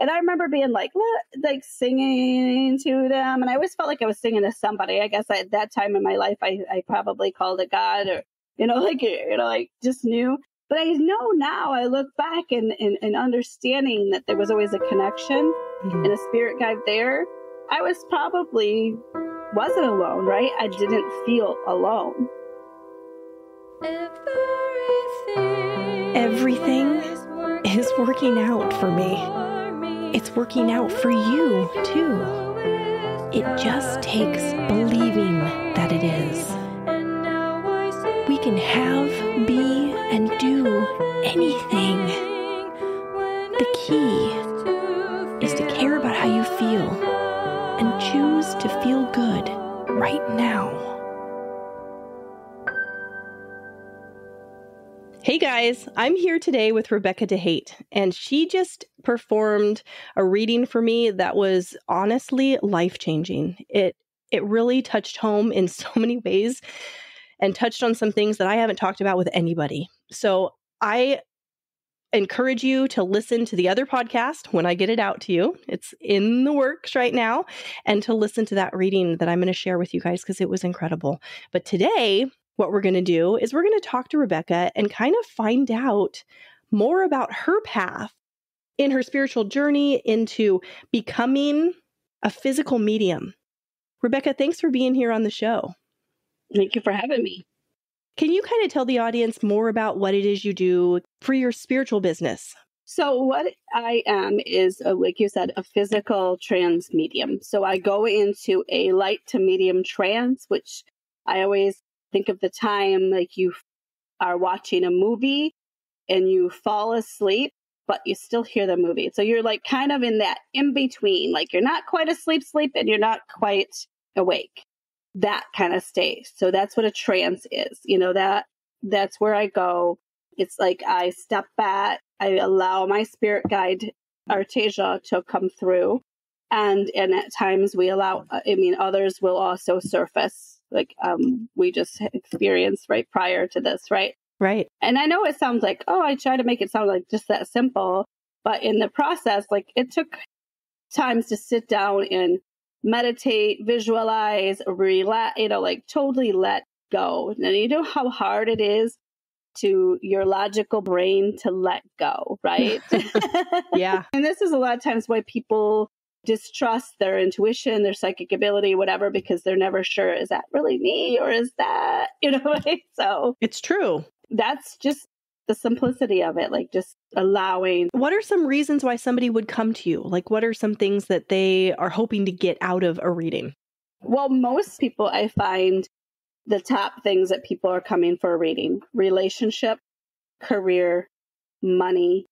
And I remember being like singing to them. And I always felt like I was singing to somebody. I guess at that time in my life, I probably called it God or, like just knew. But I know now, I look back and understanding that there was always a connection and a spirit guide there. I wasn't alone, right? I didn't feel alone. Everything is working out for me. It's working out for you, too. It just takes believing that it is. We can have, be, and do anything. The key is to care about how you feel and choose to feel good right now. Hey guys, I'm here today with Rebecca Dehate, and she just performed a reading for me that was honestly life-changing. It really touched home in so many ways and touched on some things that I haven't talked about with anybody. So I encourage you to listen to the other podcast when I get it out to you. It's in the works right now, and to listen to that reading that I'm going to share with you guys because it was incredible. But today, what we're going to do is we're going to talk to Rebecca and kind of find out more about her path in her spiritual journey into becoming a physical medium. Rebecca, thanks for being here on the show. Thank you for having me. Can you kind of tell the audience more about what it is you do for your spiritual business? So what I am is, like you said, a physical trance medium. So I go into a light to medium trance, which I always think of the time like you are watching a movie and you fall asleep, but you still hear the movie. So you're like kind of in that in between, like you're not quite asleep, and you're not quite awake. That kind of state. So that's what a trance is. That's where I go. It's like I step back, I allow my spirit guide, Artaysia, to come through. And at times we allow, others will also surface, like we just experienced right prior to this, right? Right. And I know it sounds like, I try to make it sound like just that simple. But in the process, like it took times to sit down and meditate, visualize, relax, totally let go. And you know how hard it is to your logical brain to let go, right? Yeah. And this is a lot of times why people distrust their intuition, their psychic ability, whatever, because they're never sure, is that really me or is that, right? So it's true. That's just the simplicity of it, like just allowing. What are some reasons why somebody would come to you? Like, what are some things that they are hoping to get out of a reading? Well, most people, I find the top things that people are coming for a reading: relationship, career, money.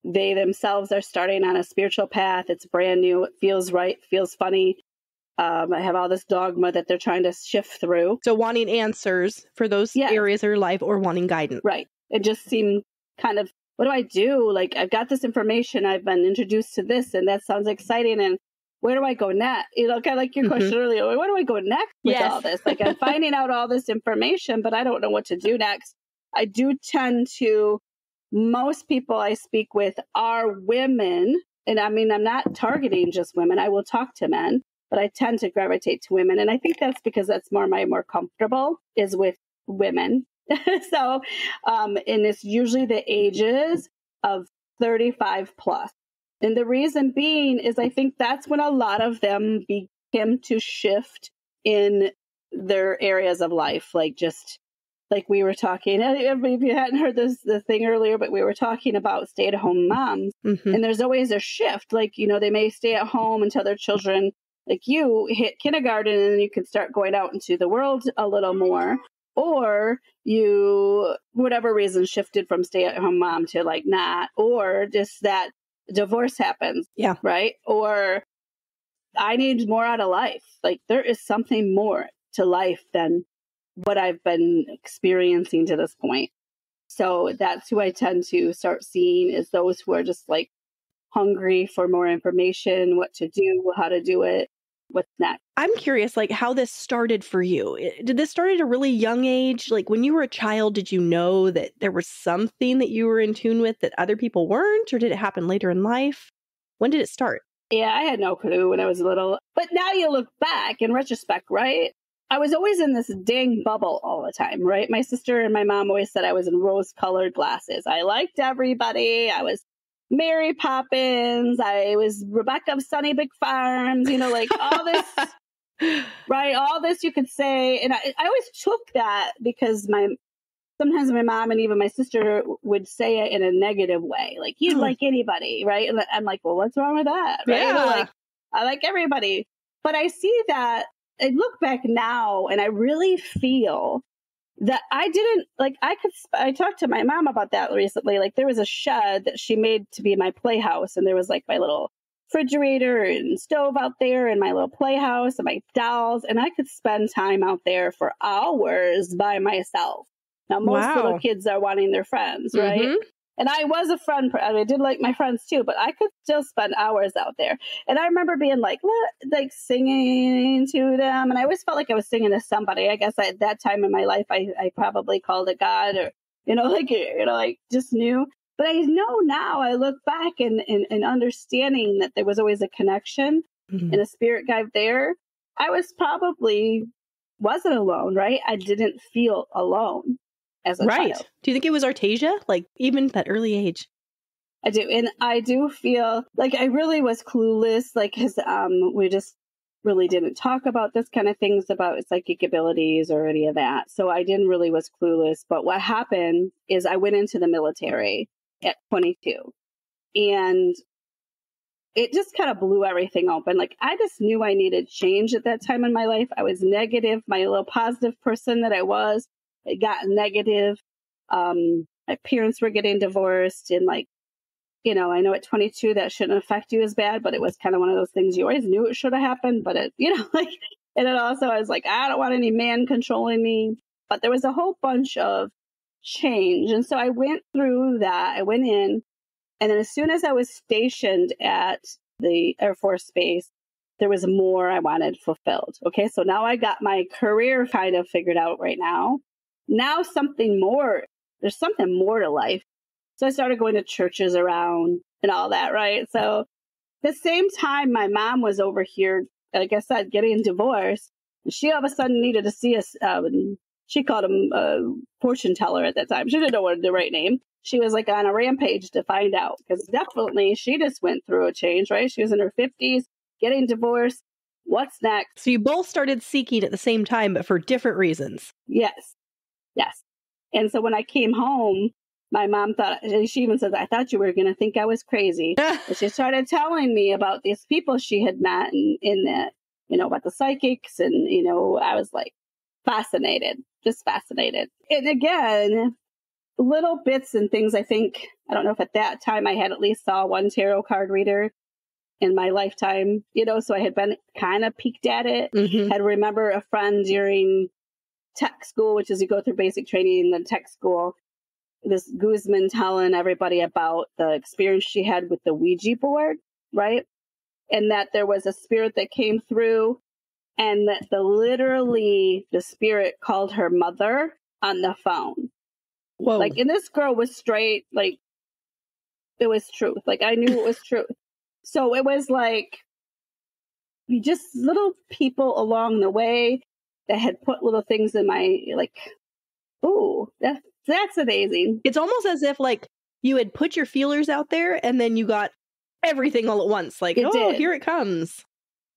They themselves are starting on a spiritual path. It's brand new. It feels right, feels funny. I have all this dogma that they're trying to shift through. So wanting answers for those areas of your life or wanting guidance. Right. It just seemed kind of, what do I do? Like, I've got this information. I've been introduced to this, and that sounds exciting. And where do I go next? Kind of like your question earlier. Where do I go next with all this? Like, I'm finding out all this information, but I don't know what to do next. I do tend to, most people I speak with are women. And I'm not targeting just women. I will talk to men, but I tend to gravitate to women. And I think that's because that's more comfortable is with women. So, and it's usually the ages of 35 plus. And the reason being is I think that's when a lot of them begin to shift in their areas of life. Like just like we were talking, if you hadn't heard the thing earlier, but we were talking about stay-at-home moms. And there's always a shift. Like, they may stay at home until their children, like you, hit kindergarten, and then you can start going out into the world a little more. Or you, whatever reason, shifted from stay-at-home mom to like not, or just that divorce happens. Yeah. Right. Or I need more out of life. Like there is something more to life than what I've been experiencing to this point. So that's who I tend to start seeing, is those who are just like hungry for more information, what to do, how to do it, what's next. I'm curious, like how this started for you. Did this start at a really young age? Like when you were a child, did you know that there was something that you were in tune with that other people weren't? Or did it happen later in life? When did it start? Yeah, I had no clue when I was little. But now you look back in retrospect, right? I was always in this dang bubble all the time, right? My sister and my mom always said I was in rose-colored glasses. I liked everybody. I was Mary Poppins. I was Rebecca of Sunny Big Farms, like all this, right? All this you could say. And I always took that because sometimes my mom and even my sister would say it in a negative way. Like, you'd like anybody, right? And I'm like, well, what's wrong with that? Right? Yeah. I like everybody. But I see that, I look back now and I really feel that I didn't, I talked to my mom about that recently. Like, there was a shed that she made to be my playhouse. And there was like my little refrigerator and stove out there and my little playhouse and my dolls. And I could spend time out there for hours by myself. Now, most little kids are wanting their friends, right? Mm-hmm. And I was a friend. I did like my friends too, but I could still spend hours out there. And I remember being like singing to them. And I always felt like I was singing to somebody. I guess at that time in my life, I probably called it God or, just knew. But I know now, I look back and understanding that there was always a connection and a spirit guide there. I wasn't alone, right? I didn't feel alone. As a child. Do you think it was Artaysia? Like, even that early age? I do. And I do feel like I really was clueless, like, because we just really didn't talk about this kind of things about psychic abilities or any of that. So I didn't really was clueless. But what happened is I went into the military at 22. And it just kind of blew everything open. Like, I just knew I needed change at that time in my life. I was negative. My little positive person that I was, it got negative. My parents were getting divorced. And I know at 22 that shouldn't affect you as bad, but it was kind of one of those things you always knew it should have happened. But and then also I was like, I don't want any man controlling me. But there was a whole bunch of change. And so I went through that. I went in. And then as soon as I was stationed at the Air Force Base, there was more I wanted fulfilled. Okay, so now I got my career kind of figured out right now. Now there's something more to life. So I started going to churches around and all that, right? So the same time my mom was over here, like I said, getting divorced, she all of a sudden needed to see us. She called him a fortune teller at that time. She didn't know what the right name. She was like on a rampage to find out because definitely she just went through a change, right? She was in her 50s, getting divorced. What's next? So you both started seeking at the same time, but for different reasons. Yes. And so when I came home, my mom thought, she even said, I thought you were going to think I was crazy. But she started telling me about these people she had met in that, about the psychics. And, I was like just fascinated. And again, little bits and things, I don't know if at that time I had at least saw one tarot card reader in my lifetime, so I had been kind of peeked at it. Mm-hmm. Had remember a friend during tech school, which is you go through basic training in the tech school, this Guzman telling everybody about the experience she had with the Ouija board, right? And that there was a spirit that came through and that the spirit called her mother on the phone. Whoa. And this girl was straight, it was truth. I knew it was truth. So it was just little people along the way that had put little things in my, ooh, that's amazing. It's almost as if you had put your feelers out there and then you got everything all at once. Here it comes.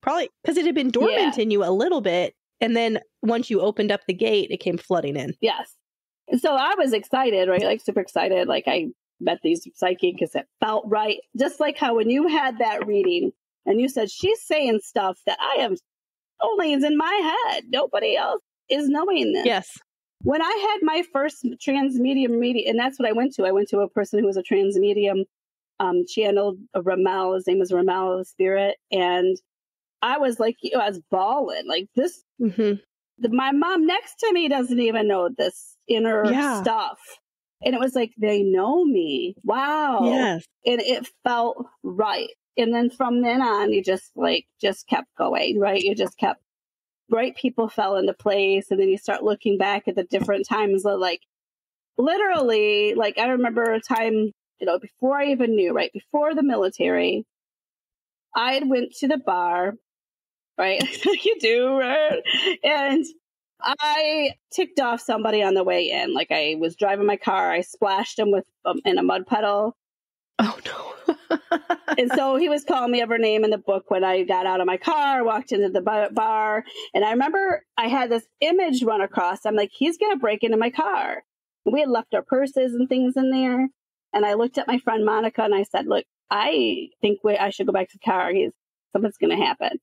Probably because it had been dormant in you a little bit. And then once you opened up the gate, it came flooding in. Yes. And so I was excited, right? Super excited. I met these psychics because it felt right. Just like how when you had that reading and you said, she's saying stuff that I am only is in my head. Nobody else is knowing this. Yes. When I had my first trans medium reading, and that's what I went to a person who was a trans medium, channeled a Ramel. His name was Ramel, the spirit. And I was I was bawling this. Mm-hmm. My mom next to me doesn't even know this inner stuff. And it was they know me. Wow. Yes. And it felt right. And then from then on, you just kept going, right? You just kept, right people fell into place. And then you start looking back at the different times of literally, I remember a time, before I even knew, right before the military, I went to the bar, right? Like you do, right? And I ticked off somebody on the way in. Like I was driving my car, I splashed him with in a mud puddle. Oh no. And so he was calling me every name in the book when I got out of my car, walked into the bar. And I remember I had this image run across. I'm like, he's going to break into my car. And we had left our purses and things in there. And I looked at my friend Monica and I said, look, I think I should go back to the car. Something's going to happen.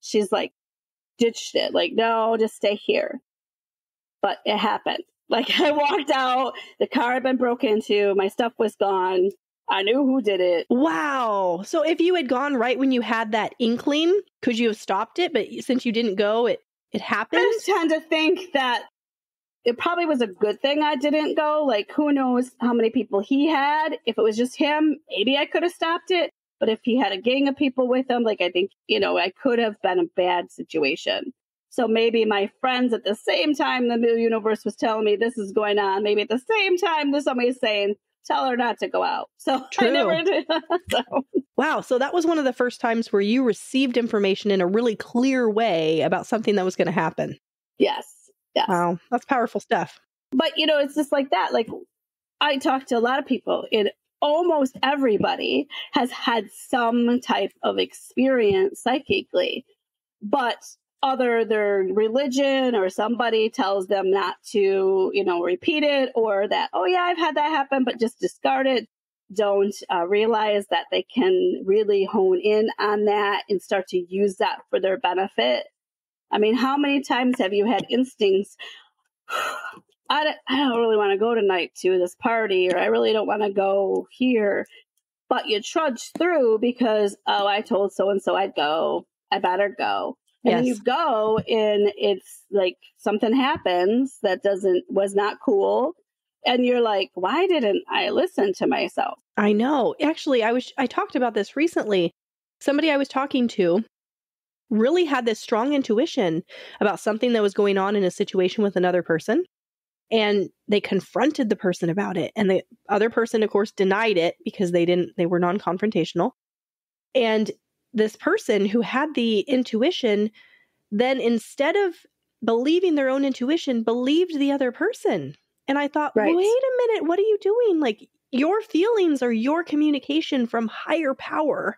She's like, ditched it. Like, no, just stay here. But it happened. Like I walked out, the car had been broken into, my stuff was gone. I knew who did it. Wow. So if you had gone right when you had that inkling, could you have stopped it? But since you didn't go, it happened? I just tend to think that it probably was a good thing I didn't go. Like, who knows how many people he had. If it was just him, maybe I could have stopped it. But if he had a gang of people with him, like, I think, I could have been a bad situation. So maybe my friends at the same time the universe was telling me this is going on, maybe at the same time there's somebody saying, tell her not to go out. So True. I never did. Wow. So that was one of the first times where you received information in a really clear way about something that was going to happen. Yes. Yes. Wow. That's powerful stuff. But, it's just like that. Like I talk to a lot of people and almost everybody has had some type of experience psychically, but either their religion or somebody tells them not to, repeat it, or that, oh yeah, I've had that happen, but just discard it. Don't realize that they can really hone in on that and start to use that for their benefit. I mean, how many times have you had instincts? I don't really want to go tonight to this party, or I really don't want to go here, but you trudge through because, oh, I told so-and-so I'd go. I better go. And then you go and it's like something happens that was not cool. And you're like, why didn't I listen to myself? I know. Actually, I talked about this recently. Somebody I was talking to really had this strong intuition about something that was going on in a situation with another person. And they confronted the person about it. And the other person, of course, denied it because they were non-confrontational. And this person who had the intuition, then instead of believing their own intuition, believed the other person. And I thought, right. Wait a minute, what are you doing? Like, your feelings are your communication from higher power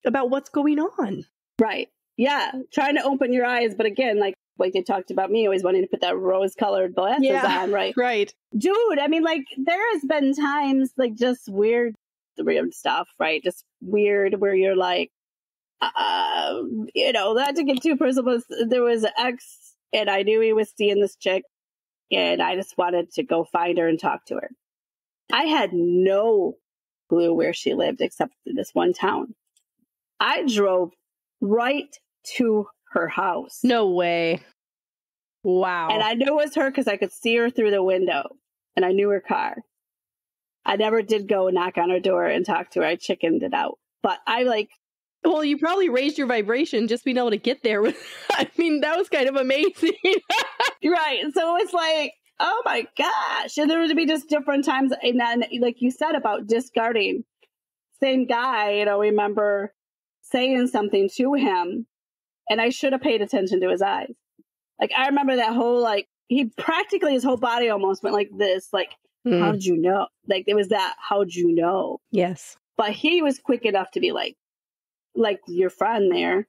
about what's going on. Right. Yeah. Trying to open your eyes. But again, like they talked about me always wanting to put that rose-colored glasses on, right? Right. Dude, I mean, like, there has been times, like, just weird stuff, right? Just weird where you're like, not to get too personal, but there was an ex, and I knew he was seeing this chick, and I just wanted to go find her and talk to her. I had no clue where she lived except in this one town. I drove right to her house. No way. Wow. And I knew it was her because I could see her through the window, and I knew her car. I never did go knock on her door and talk to her. I chickened it out. But well, you probably raised your vibration just being able to get there. I mean, that was kind of amazing. Right. So it's like, oh my gosh. And there would be just different times. And then, like you said about discarding, same guy, remember saying something to him, and I should have paid attention to his eyes. Like, I remember that whole, like, he practically, his whole body almost went like this, like, how did you know? Like, it was that, how'd you know? Yes. But he was quick enough to be like your friend there,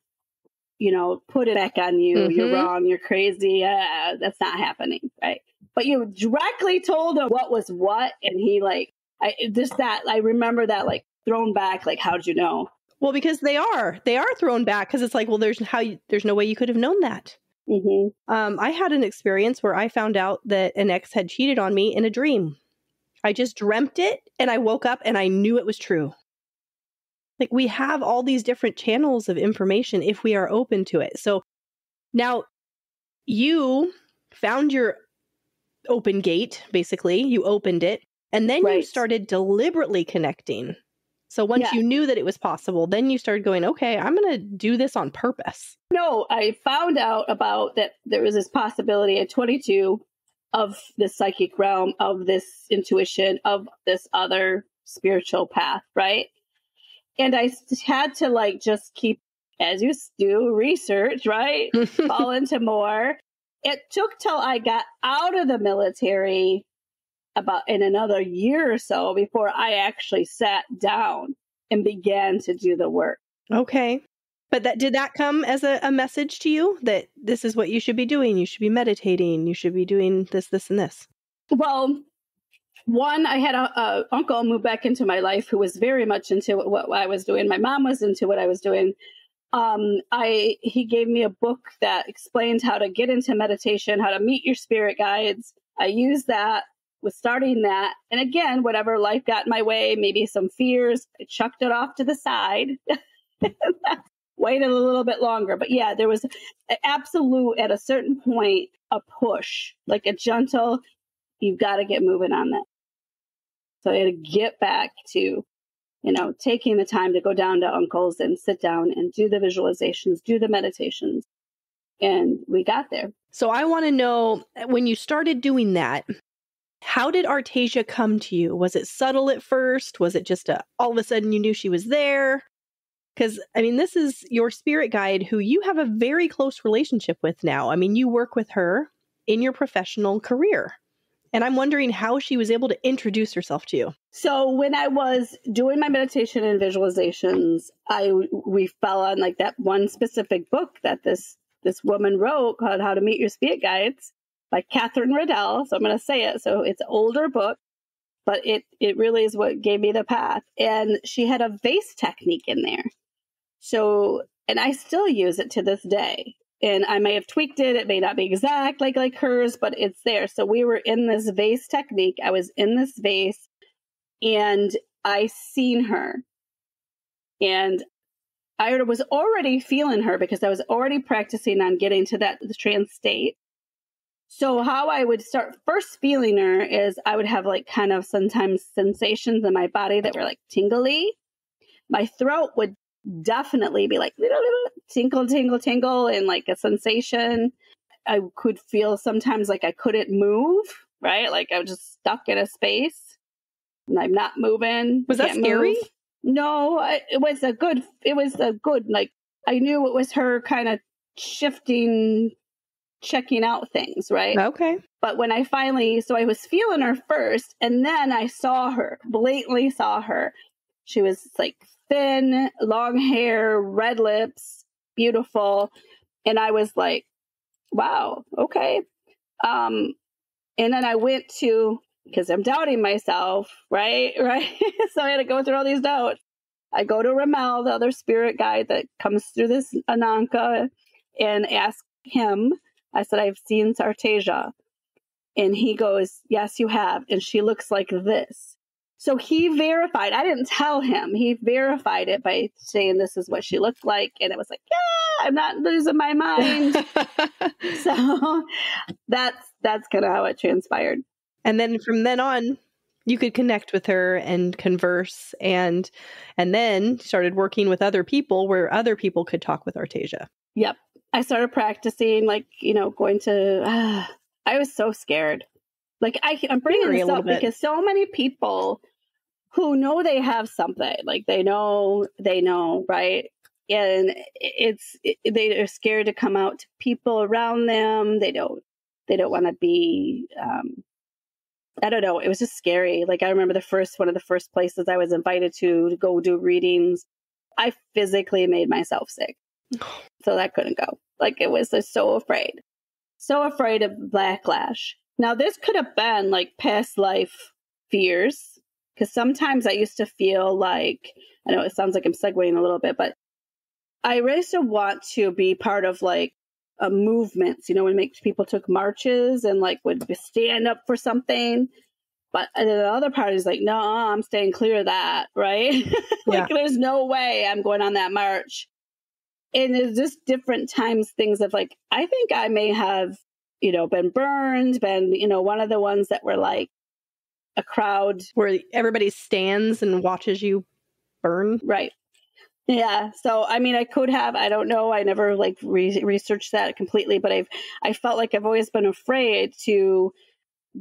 put it back on you. Mm-hmm. You're wrong. You're crazy. That's not happening. Right. But you directly told him what was what. And he I remember that, like, thrown back, like, how'd you know? Well, because they are thrown back because it's like, well, there's no way you could have known that. Mm-hmm. I had an experience where I found out that an ex had cheated on me in a dream. I just dreamt it and I woke up and I knew it was true. Like, we have all these different channels of information if we are open to it. So now you found your open gate, basically. You opened it and then you started deliberately connecting. So once you knew that it was possible, then you started going, okay, I'm going to do this on purpose. No, I found out about that there was this possibility at 22 of this psychic realm, of this intuition, of this other spiritual path, right? And I had to like just keep, as you do, research, right? Fall into more. It took till I got out of the military about in another year or so before I actually sat down and began to do the work. Okay. But did that come as a message to you that this is what you should be doing? You should be meditating. You should be doing this, this, and this. Well, one, I had a uncle move back into my life who was very much into what I was doing. My mom was into what I was doing. He gave me a book that explained how to get into meditation, how to meet your spirit guides. I used that, was starting that. And again, whatever life got in my way, maybe some fears, I chucked it off to the side. Waited a little bit longer. But yeah, there was an absolute, at a certain point, a push, like a gentle, you've got to get moving on that. So I had to get back to, taking the time to go down to uncle's and sit down and do the visualizations, do the meditations. And we got there. So I want to know, when you started doing that, how did Artaysia come to you? Was it subtle at first? Was it just all of a sudden you knew she was there? Because, this is your spirit guide who you have a very close relationship with now. You work with her in your professional career. And I'm wondering how she was able to introduce herself to you. So when I was doing my meditation and visualizations, we fell on like that one specific book that this woman wrote called How to Meet Your Spirit Guides by Catherine Riddell. So I'm going to say it. So it's an older book, but it really is what gave me the path. And she had a vase technique in there. So, and I still use it to this day. And I may have tweaked it. It may not be exact like hers, but it's there. So we were in this vase technique. I was in this vase and I seen her. And I was already feeling her because I was already practicing on getting to the trance state. So how I would start first feeling her is I would have like kind of sometimes sensations in my body that were like tingly. My throat would definitely be like tinkle, tingle, tingle, and like a sensation. I could feel sometimes like I couldn't move, right? Like I was just stuck in a space and I'm not moving. Was that scary? Move. No, it was a good, like I knew it was her kind of shifting, checking out things, right? Okay. But when I I was feeling her first and then I blatantly saw her. She was like thin, long hair, red lips, beautiful. And I was like, wow, okay. And then I went because I'm doubting myself, right? So I had to go through all these doubts. I go to Ramel, the other spirit guide that comes through this Ananka, and ask him. I said, I've seen Artaysia. And he goes, yes, you have. And she looks like this. So he verified. I didn't tell him. He verified it by saying this is what she looked like. And it was like, yeah, I'm not losing my mind. So that's kind of how it transpired. And then from then on, you could connect with her and converse and then started working with other people where other people could talk with Artaysia. Yep. I started practicing, going to, I was so scared. Like I'm bringing this up because so many people who know they have something, like they know, right? And they are scared to come out to people around them. They don't want to be, I don't know. It was just scary. Like I remember one of the first places I was invited to go do readings. I physically made myself sick. So that couldn't go. Like it was just so afraid of backlash. Now this could have been like past life fears. Because sometimes I used to feel like, I know it sounds like I'm segueing a little bit, but I used to want to be part of like a movement, when people took marches and like would stand up for something. But the other part is like, no, I'm staying clear of that, right? There's no way I'm going on that march. And it's just different times, things of like, I think I may have, been burned, one of the ones that were like, a crowd where everybody stands and watches you burn. Right. Yeah. So, I could have, I don't know. I never like researched that completely, but I felt like I've always been afraid to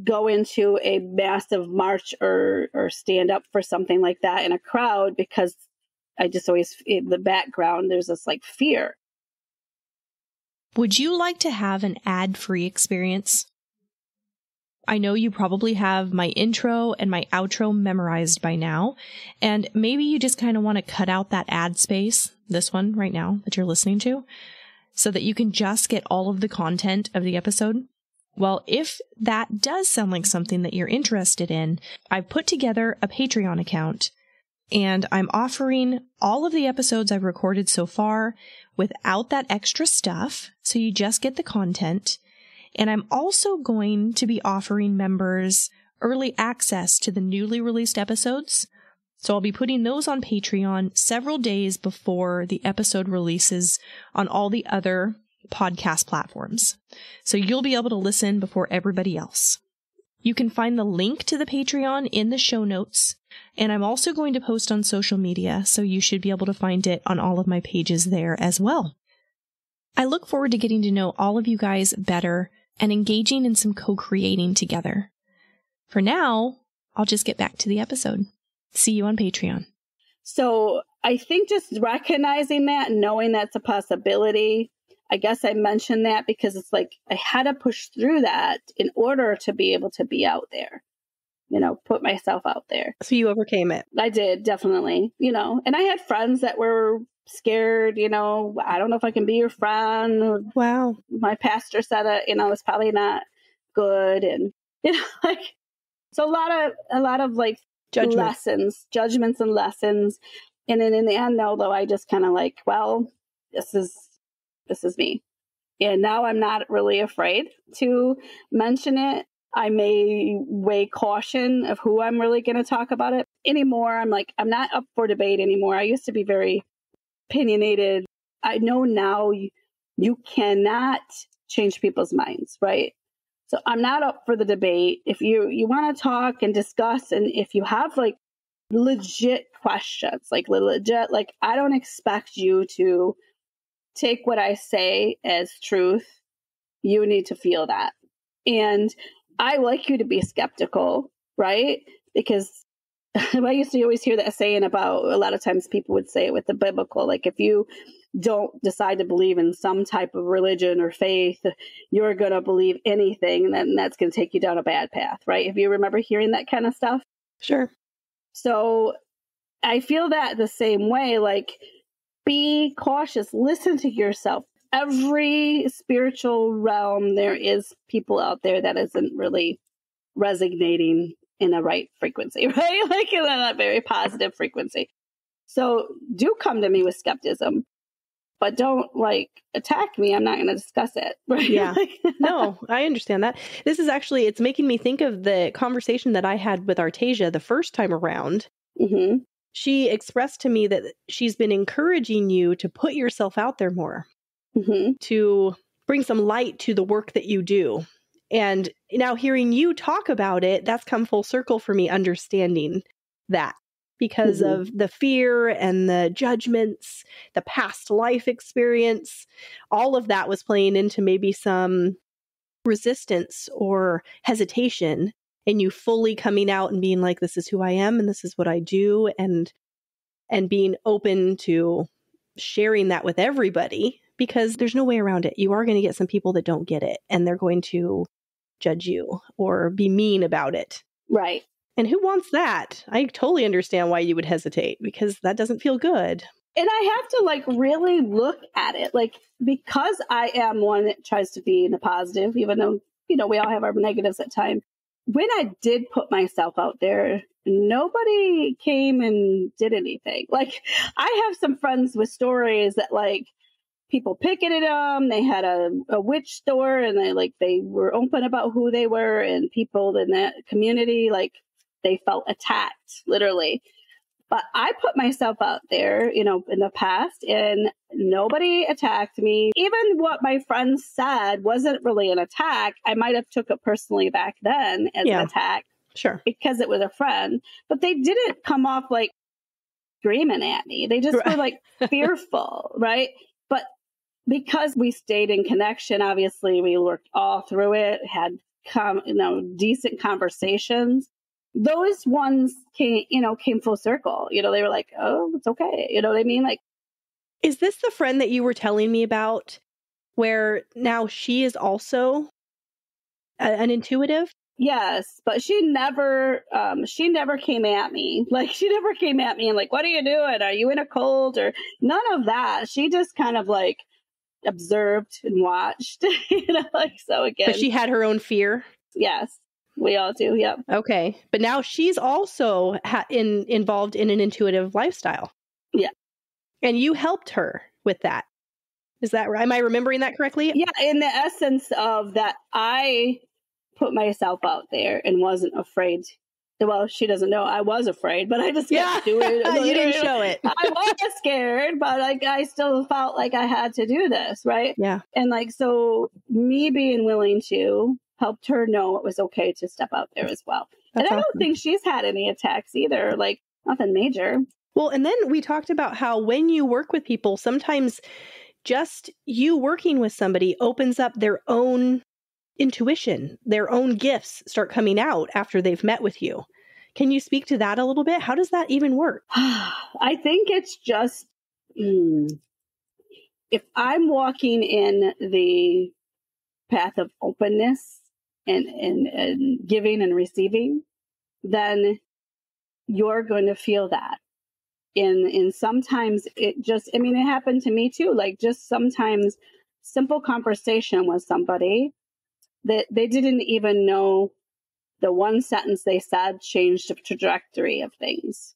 go into a massive march or stand up for something like that in a crowd because I just always, in the background, there's this like fear. Would you like to have an ad-free experience? I know you probably have my intro and my outro memorized by now, and maybe you just kind of want to cut out that ad space, this one right now that you're listening to, so that you can just get all of the content of the episode. Well, if that does sound like something that you're interested in, I've put together a Patreon account, and I'm offering all of the episodes I've recorded so far without that extra stuff, so you just get the content. And I'm also going to be offering members early access to the newly released episodes. So I'll be putting those on Patreon several days before the episode releases on all the other podcast platforms. So you'll be able to listen before everybody else. You can find the link to the Patreon in the show notes. And I'm also going to post on social media, so you should be able to find it on all of my pages there as well. I look forward to getting to know all of you guys better and engaging in some co-creating together. For now, I'll just get back to the episode. See you on Patreon. So I think just recognizing that, knowing that's a possibility, I guess I mentioned that because it's like I had to push through that in order to be able to be out there, put myself out there. So you overcame it. I did, definitely, and I had friends that were scared, I don't know if I can be your friend. Wow. My pastor said it's probably not good. And, so a lot of like judgments and lessons. And then in the end, though, I just kind of like, well, this is me. And now I'm not really afraid to mention it. I may weigh caution of who I'm really going to talk about it anymore. I'm like, I'm not up for debate anymore. I used to be very opinionated. I know now you cannot change people's minds, right? So I'm not up for the debate. If you want to talk and discuss, and if you have like legit questions, like I don't expect you to take what I say as truth. You need to feel that. And I like you to be skeptical, right? Because I used to always hear that saying about, a lot of times people would say it with the biblical, like if you don't decide to believe in some type of religion or faith, you're going to believe anything, and then that's going to take you down a bad path, right? If you remember hearing that kind of stuff. Sure. So I feel that the same way, like be cautious, listen to yourself. Every spiritual realm, there is people out there that isn't really resonating in a right frequency, right? Like in a very positive frequency. So do come to me with skepticism, but don't like attack me. I'm not going to discuss it. Right? Yeah. No, I understand that. This is actually, it's making me think of the conversation that I had with Artaysia the first time around. Mm-hmm. She expressed to me that she's been encouraging you to put yourself out there more, mm-hmm. to bring some light to the work that you do. And now hearing you talk about it, that's come full circle for me understanding that because mm-hmm. of the fear and the judgments, the past life experience, all of that was playing into maybe some resistance or hesitation, and you fully coming out and being like, this is who I am and this is what I do, and being open to sharing that with everybody, because there's no way around it. You are going to get some people that don't get it, and they're going to judge you or be mean about it. Right. And who wants that? I totally understand why you would hesitate, because that doesn't feel good. And I have to like really look at it, like, because I am one that tries to be in the positive, even though, we all have our negatives at times. When I did put myself out there, nobody came and did anything. Like, I have some friends with stories that like people picketed them. They had a witch store, and they were open about who they were, and people in that community, like, they felt attacked, literally. But I put myself out there, in the past, and nobody attacked me. Even what my friends said wasn't really an attack. I might have took it personally back then as an attack. Sure. Because it was a friend. But they didn't come off like screaming at me. They just were like fearful, right? But because we stayed in connection, obviously we worked all through it, had decent conversations. those ones came full circle. They were like, oh, it's okay. You know what I mean? Like, is this the friend that you were telling me about where now she is also an intuitive? Yes, but she never came at me. Like, she never came at me and like, what are you doing? Are you in a cult? Or none of that. She just kind of like observed and watched, like, so again. But she had her own fear? Yes, we all do. Yep. Okay. But now she's also involved in an intuitive lifestyle. Yeah. And you helped her with that. Is that right? Am I remembering that correctly? Yeah. In the essence of that, I put myself out there and wasn't afraid. Well, she doesn't know I was afraid, but I just kept doing it. You didn't show it. I was scared, but like I still felt like I had to do this, right? Yeah. And like, so me being willing to helped her know it was okay to step out there as well. That's and I awesome. don't think she's had any attacks either, like nothing major. Well, and then we talked about how when you work with people, sometimes just you working with somebody opens up their own intuition, their own gifts start coming out after they've met with you. Can you speak to that a little bit? How does that even work? I think it's just, if I'm walking in the path of openness and giving and receiving, then you're going to feel that. And sometimes it happened to me too. Like, just sometimes simple conversation with somebody that they didn't even know the one sentence they said changed the trajectory of things.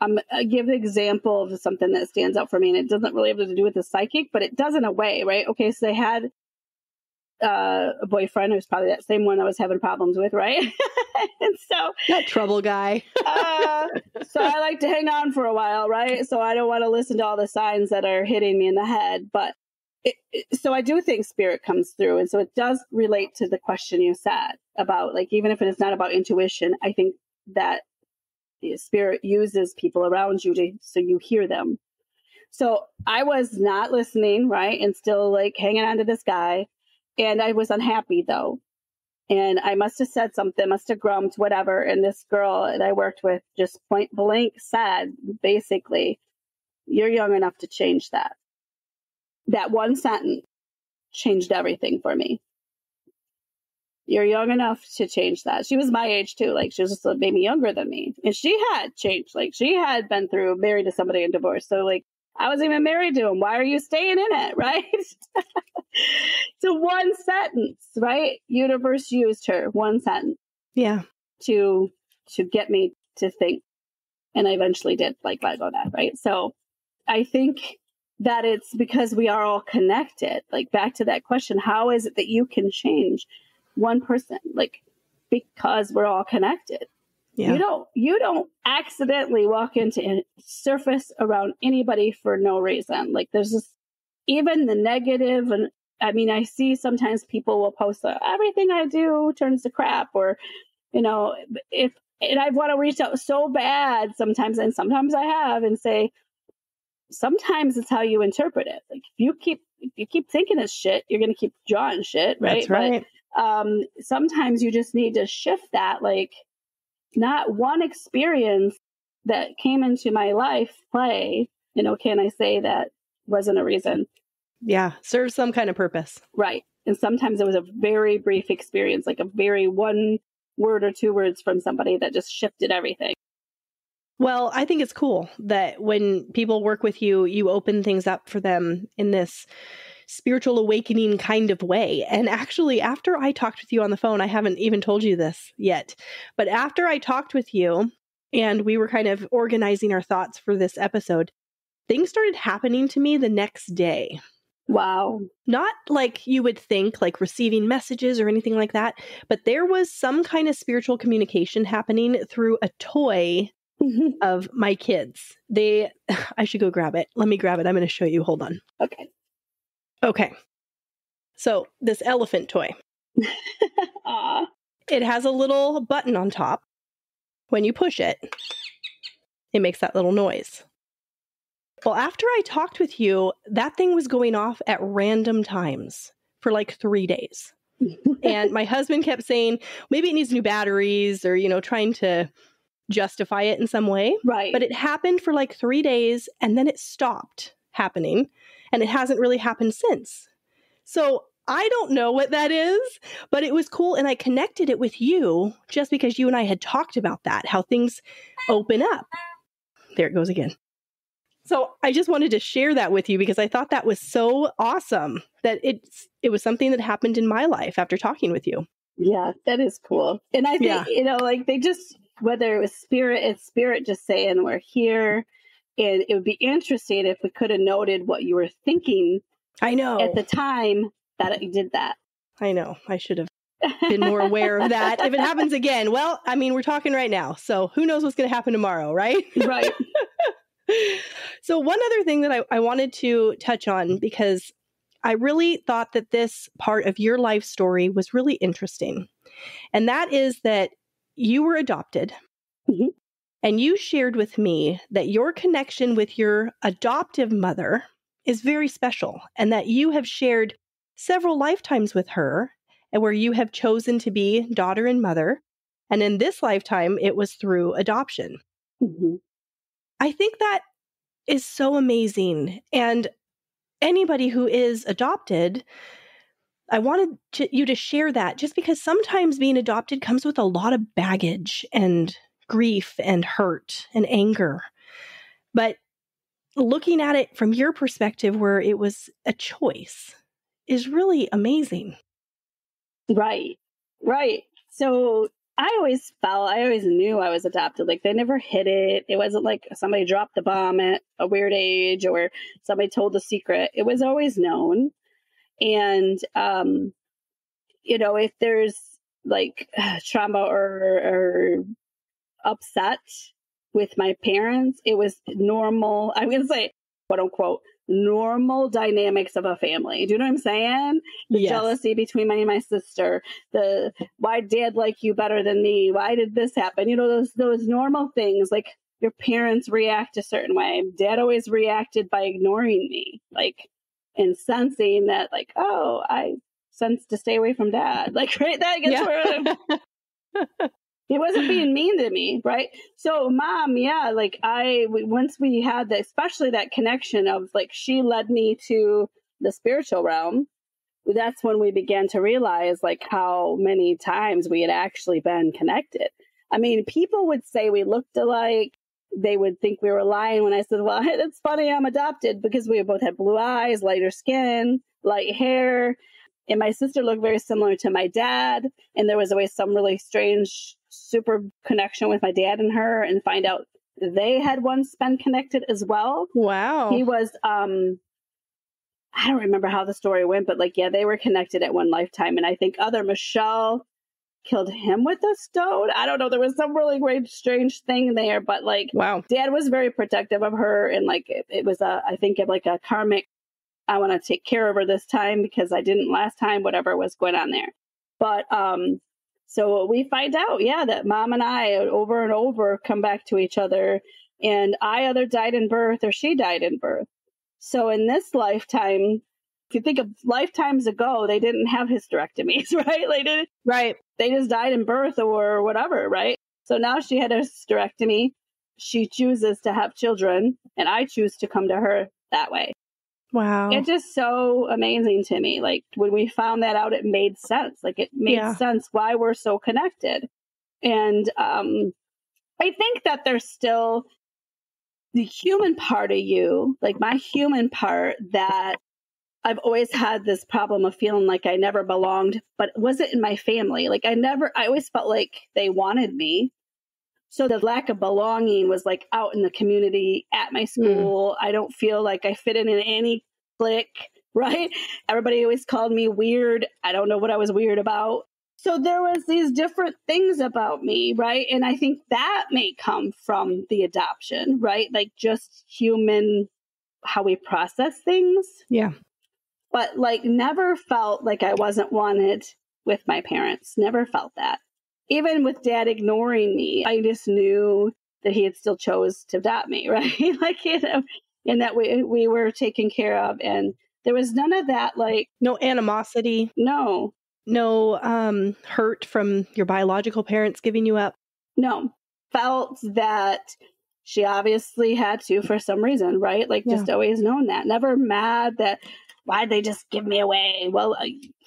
I give an example of something that stands out for me, and it doesn't really have to do with the psychic, but it does in a way, right? Okay, so they had a boyfriend who's probably that same one I was having problems with, right? And so that trouble guy. So I like to hang on for a while, right? So I don't want to listen to all the signs that are hitting me in the head, but so I do think spirit comes through. And so it does relate to the question you said about, like, even if it is not about intuition, I think that the spirit uses people around you so you hear them. So I was not listening, right? And still like hanging on to this guy. And I was unhappy though. And I must have said something, must have grumped, whatever. And this girl that I worked with just point blank said, basically, you're young enough to change that. That one sentence changed everything for me. You're young enough to change that. She was my age too. Like, she was just maybe younger than me. And she had changed. Like, she had been through married to somebody and divorced. So like, I wasn't even married to him. Why are you staying in it? Right? So one sentence, right? Universe used her, one sentence. Yeah. To get me to think. And I eventually did like let go of that. Right. So I think that it's because we are all connected. Like, back to that question, how is it that you can change one person? Like, because we're all connected. Yeah. You don't accidentally walk into a surface around anybody for no reason. Like, there's this, even the negative. And I mean, I see sometimes people will post everything I do turns to crap, or, and I want to reach out so bad sometimes. And sometimes I have, and say, sometimes it's how you interpret it. Like, if you keep thinking it's shit, you're going to keep drawing shit. Right. That's right. But, sometimes you just need to shift that. Like, not one experience that came into my life can I say that wasn't a reason? Yeah. Serves some kind of purpose. Right. And sometimes it was a very brief experience, like a very one word or two words from somebody that just shifted everything. Well, I think it's cool that when people work with you, you open things up for them in this spiritual awakening kind of way. And actually, after I talked with you on the phone, I haven't even told you this yet, but after I talked with you and we were kind of organizing our thoughts for this episode, things started happening to me the next day. Wow. Not like you would think, like receiving messages or anything like that, but there was some kind of spiritual communication happening through a toy of my kids. I should go grab it. Let me grab it. I'm going to show you. Hold on. Okay. So this elephant toy, it has a little button on top. When you push it, it makes that little noise. Well, after I talked with you, that thing was going off at random times for like 3 days. And my husband kept saying, maybe it needs new batteries or, trying to justify it in some way. Right. But it happened for like 3 days and then it stopped happening. And it hasn't really happened since. So I don't know what that is, but it was cool. And I connected it with you just because you and I had talked about that, how things open up. There it goes again. So I just wanted to share that with you because I thought that was so awesome that it was something that happened in my life after talking with you. Yeah, that is cool. And I think, like they just, whether it was it's spirit just saying we're here. And it would be interesting if we could have noted what you were thinking. I know. At the time that you did that. I know. I should have been more aware of that. If it happens again, well, I mean, we're talking right now. So who knows what's going to happen tomorrow, right? Right. So one other thing that I wanted to touch on, because I really thought that this part of your life story was really interesting. And that is that you were adopted. Mm-hmm. And you shared with me that your connection with your adoptive mother is very special and that you have shared several lifetimes with her and where you have chosen to be daughter and mother. And in this lifetime, it was through adoption. Mm-hmm. I think that is so amazing. And anybody who is adopted, I wanted you to share that just because sometimes being adopted comes with a lot of baggage and grief and hurt and anger. But looking at it from your perspective where it was a choice is really amazing. Right. So I always knew I was adopted. Like they never hid it. It wasn't like somebody dropped the bomb at a weird age or somebody told the secret. It was always known. And, if there's like trauma or upset with my parents, it was normal. I'm going to say, quote unquote, normal dynamics of a family. Do you know what I'm saying? The jealousy between me and my sister, why dad like you better than me? Why did this happen? Those normal things, like your parents react a certain way. Dad always reacted by ignoring me, like, and sensing that, like, oh, I sense to stay away from dad. Like, right? That gets where he wasn't being mean to me, right? So mom, like once we had that, especially that connection of like, she led me to the spiritual realm. That's when we began to realize like how many times we had actually been connected. I mean, people would say we looked alike. They would think we were lying when I said, well, it's funny, I'm adopted, because we both had blue eyes, lighter skin, light hair. And my sister looked very similar to my dad. And there was always some really strange, super connection with my dad and her, and find out they had once been connected as well. Wow. He was, I don't remember how the story went, but like, they were connected at one lifetime. And I think Michelle killed him with a stone. I don't know. There was some really great, strange thing there, but like, wow. Dad was very protective of her. And like, it was I think like a karmic, I want to take care of her this time because I didn't last time, whatever was going on there. But, so we find out, that mom and I over and over come back to each other, and I either died in birth or she died in birth. So in this lifetime, if you think of lifetimes ago, they didn't have hysterectomies, right? Right. They just died in birth or whatever, right? So now she had a hysterectomy. She chooses to have children, and I choose to come to her that way. Wow. It's just so amazing to me. Like when we found that out, it made sense. Like it made sense why we're so connected. And I think that there's still the human part of you, like my human part, that I've always had this problem of feeling like I never belonged, but it wasn't in my family. Like I always felt like they wanted me. So the lack of belonging was like out in the community, at my school. I don't feel like I fit in any clique, right? Everybody always called me weird. I don't know what I was weird about. So there was these different things about me, right? And I think that may come from the adoption, right? Like just human, how we process things. Yeah. But like never felt like I wasn't wanted with my parents. Never felt that. Even with dad ignoring me, I just knew that he had still chose to adopt me, right? Like, and that we were taken care of. And there was none of that, like... No animosity. No. no hurt from your biological parents giving you up? No. Felt that she obviously had to for some reason, right? Like, just always known that. Never mad that, why'd they just give me away? Well,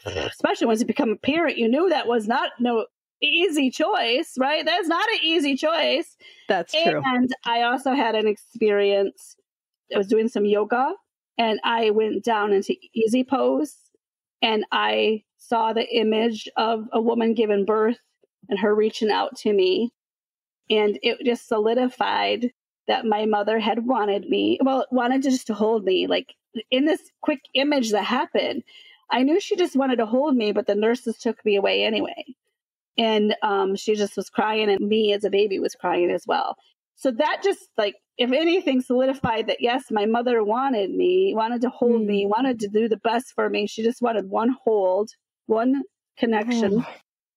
especially once you become a parent, you knew that was not no easy choice, right? That's not an easy choice. That's true. And I also had an experience. I was doing some yoga, and I went down into easy pose, and I saw the image of a woman giving birth and her reaching out to me. And it just solidified that my mother had wanted just to hold me. Like, in this quick image that happened, I knew she just wanted to hold me, but the nurses took me away anyway. And she just was crying, and me as a baby was crying as well. So that just, like, if anything, solidified that, yes, my mother wanted me, wanted to hold me, wanted to do the best for me. She just wanted one hold, one connection.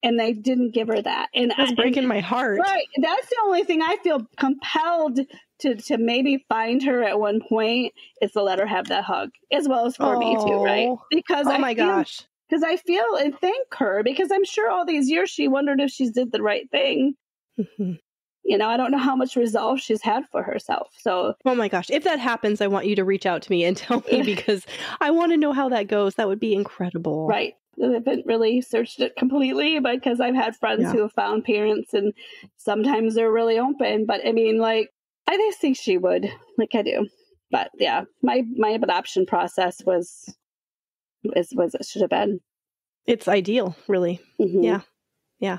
And they didn't give her that. And that's breaking my heart. Right. That's the only thing I feel compelled to maybe find her at one point, is to let her have that hug, as well as for me too, right? Because because I feel and thank her, because I'm sure all these years she wondered if she did the right thing. Mm-hmm. You know, I don't know how much resolve she's had for herself. So, oh my gosh, if that happens, I want you to reach out to me and tell me, because I want to know how that goes. That would be incredible. Right. I haven't really searched it completely, because I've had friends who have found parents, and sometimes they're really open. But I mean, like, I just think she would, like I do. But yeah, my adoption process was it should have been. It's ideal, really. Mm-hmm. Yeah. Yeah.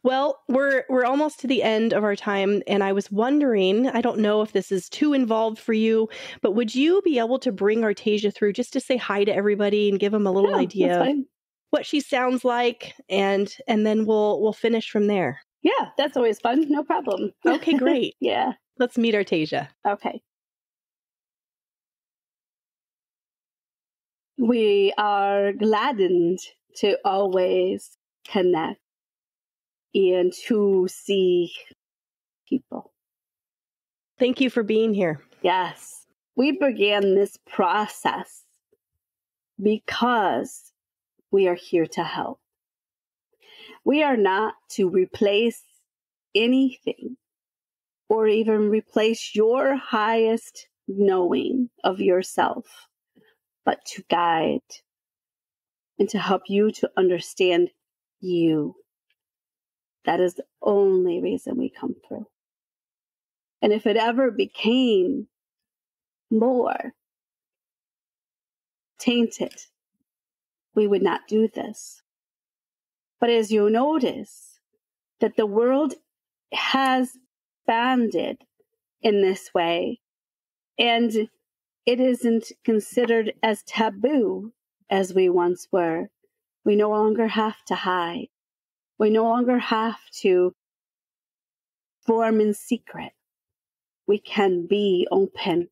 Well, we're almost to the end of our time, and I was wondering, I don't know if this is too involved for you, but would you be able to bring Artaysia through just to say hi to everybody and give them a little idea of what she sounds like, and then we'll finish from there? Yeah, that's always fun. No problem. Okay, great. Yeah. Let's meet Artaysia. Okay. We are gladdened to always connect and to see people. Thank you for being here. Yes. We began this process because we are here to help. We are not to replace anything or even replace your highest knowing of yourself, but to guide and to help you to understand you. That is the only reason we come through. And if it ever became more tainted, we would not do this. But as you notice that the world has expanded in this way, and it isn't considered as taboo as we once were. We no longer have to hide. We no longer have to form in secret. We can be open.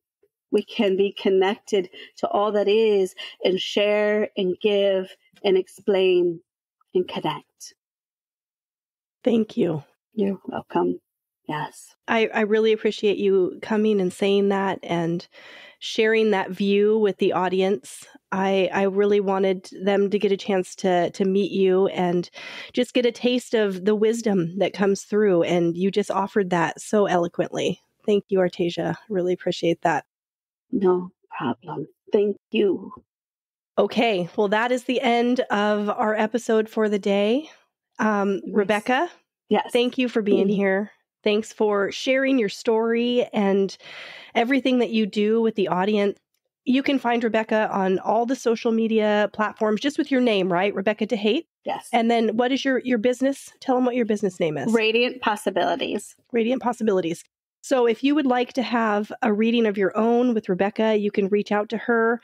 We can be connected to all that is, and share and give and explain and connect. Thank you. You're welcome. Yes. I really appreciate you coming and saying that and sharing that view with the audience. I really wanted them to get a chance to meet you and just get a taste of the wisdom that comes through. And you just offered that so eloquently. Thank you, Artaysia. Really appreciate that. No problem. Thank you. Okay. Well, that is the end of our episode for the day. Yes. Rebecca, yes. Thank you for being here. Thanks for sharing your story and everything that you do with the audience. You can find Rebecca on all the social media platforms, just with your name, right? Rebecca Dehate? Yes. And then what is your business? Tell them what your business name is. Radiant Possibilities. Radiant Possibilities. So if you would like to have a reading of your own with Rebecca, you can reach out to her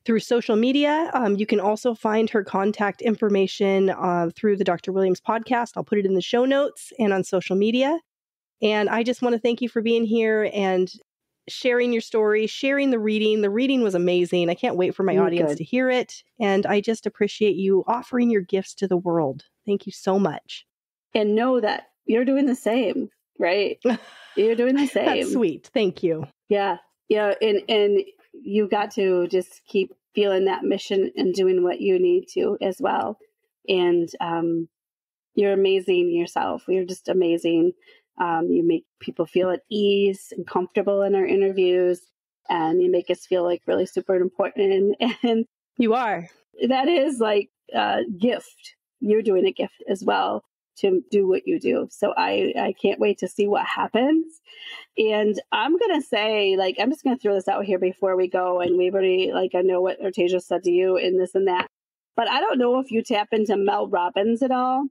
through social media. You can also find her contact information through the Dr. Williams podcast. I'll put it in the show notes and on social media. And I just want to thank you for being here and sharing your story, sharing the reading. The reading was amazing. I can't wait for my audience to hear it. And I just appreciate you offering your gifts to the world. Thank you so much. And know that you're doing the same, right? You're doing the same. That's sweet. Thank you. Yeah. Yeah. And you got to just keep feeling that mission and doing what you need to as well. And you're amazing yourself. You're just amazing. You make people feel at ease and comfortable in our interviews, and you make us feel like really super important. And you are. That is like a gift. You're doing a gift as well to do what you do. So I can't wait to see what happens. And I'm going to say, like, I'm just going to throw this out here before we go. And we've already, like, I know what Artaysia said to you and this and that. But I don't know if you tap into Mel Robbins at all.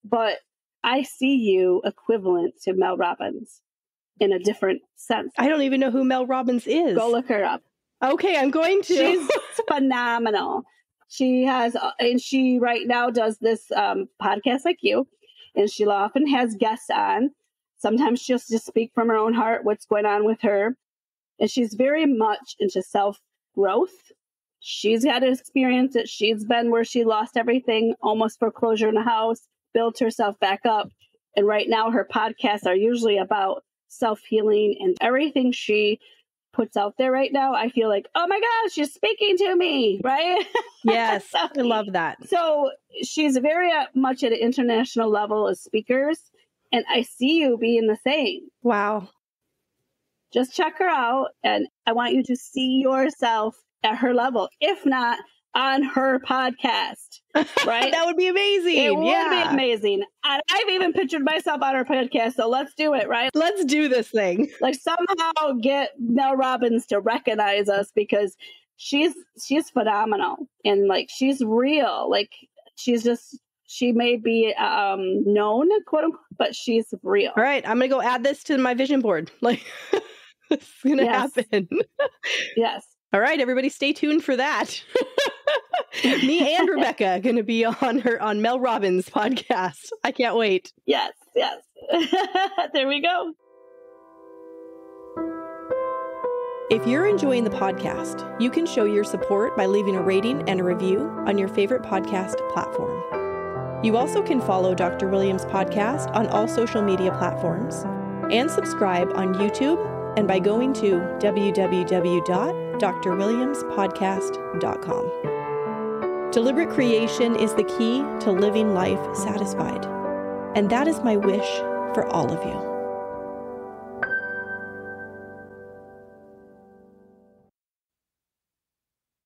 But I see you equivalent to Mel Robbins in a different sense. I don't even know who Mel Robbins is. Go look her up. Okay, I'm going to. She's phenomenal. She has, and she right now does this podcast like you, and she often has guests on. Sometimes she'll just speak from her own heart, what's going on with her. And she's very much into self-growth. She's had an experience that she's been where she lost everything, almost foreclosure in a house, built herself back up. And right now her podcasts are usually about self-healing, and everything she puts out there right now, I feel like, oh my gosh, she's speaking to me, right? Yes, I love that. So she's very much at an international level as speakers, and I see you being the same. Wow. Just check her out, and I want you to see yourself at her level, if not on her podcast, right? That would be amazing. It would be amazing. And I've even pictured myself on her podcast, so let's do it, right? Let's do this thing. Like, somehow get Mel Robbins to recognize us, because she's phenomenal, and like, she's real. Like, she may be known, quote unquote, but she's real. All right, I'm gonna go add this to my vision board. Like, it's gonna happen. Yes. All right, everybody, stay tuned for that. Me and Rebecca are going to be on Mel Robbins' podcast. I can't wait. Yes. There we go. If you're enjoying the podcast, you can show your support by leaving a rating and a review on your favorite podcast platform. You also can follow Dr. Williams' podcast on all social media platforms and subscribe on YouTube and by going to www.drwilliamspodcast.com. Deliberate creation is the key to living life satisfied. And that is my wish for all of you.